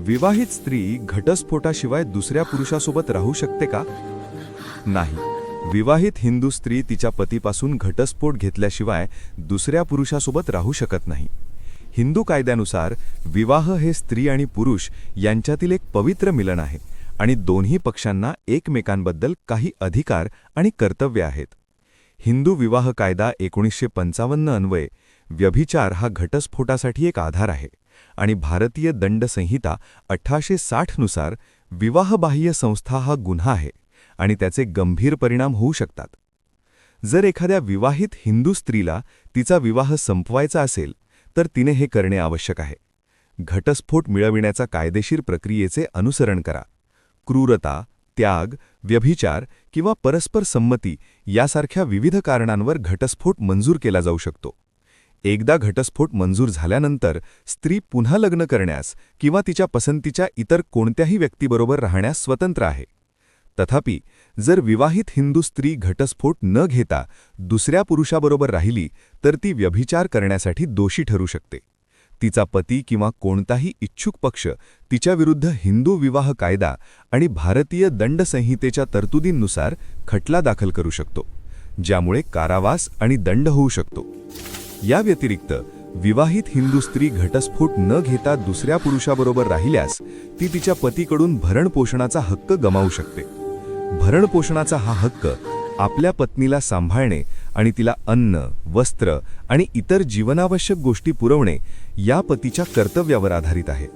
विवाहित स्त्री घटस्फोटाशिवाय दुसऱ्या पुरुषासोबत राहू शकते का? नाही. विवाहित हिंदू स्त्री तिच्या पतीपासून घटस्फोट घेतल्याशिवाय दुसऱ्या पुरुषासोबत राहू शकत नाही. हिंदू कायद्यानुसार विवाह हे स्त्री आणि पुरुष यांच्यातील एक पवित्र मिलन आहे आणि दोन्ही पक्षांना एकमेकांबद्दल काही अधिकार आणि कर्तव्य आहेत. हिंदू विवाह कायदा 1955 अन्वये व्यभिचार हा घटस्फोटासाठी एक आधार आहे आणि भारतीय दंड संहिता 1860 नुसार विवाहबाह्य संस्था हा गुन्हा आहे आणि त्याचे गंभीर परिणाम होऊ शकतात. जर एखाद्या विवाहित हिंदू स्त्रीला तिचा विवाह संपवायचा असेल तर तिने हे करणे आवश्यक आहे. घटस्फोट मिळविण्याचा कायदेशीर प्रक्रियेचे अनुसरण करा. क्रूरता, त्याग, व्यभिचार किंवा परस्पर संमती यासारख्या विविध कारणांवर घटस्फोट मंजूर केला जाऊ शकतो. एकदा घटस्फोट मंजूर झाल्यानंतर स्त्री पुन्हा लग्न करण्यास किंवा तिच्या पसंतीच्या इतर कोणत्याही व्यक्तीबरोबर राहण्यास स्वतंत्र आहे. तथापि, जर विवाहित हिंदू स्त्री घटस्फोट न घेता दुसऱ्या पुरुषाबरोबर राहिली तर ती व्यभिचार करण्यासाठी दोषी ठरू शकते. तिचा पती किंवा कोणताही इच्छुक पक्ष तिच्याविरुद्ध हिंदू विवाह कायदा आणि भारतीय दंड संहितेच्या तरतुदींनुसार खटला दाखल करू शकतो, ज्यामुळे कारावास आणि दंड होऊ शकतो. या व्यतिरिक्त विवाहित हिंदू स्त्री घटस्फोट न घेता दुसऱ्या पुरुषाबरोबर राहिल्यास ती तिच्या पतीकडून भरणपोषणाचा हक्क गमावू शकते. भरणपोषणाचा हा हक्क आपल्या पत्नीला सांभाळणे आणि तिला अन्न, वस्त्र आणि इतर जीवनावश्यक गोष्टी पुरवणे या पतीच्या कर्तव्यावर आधारित आहे.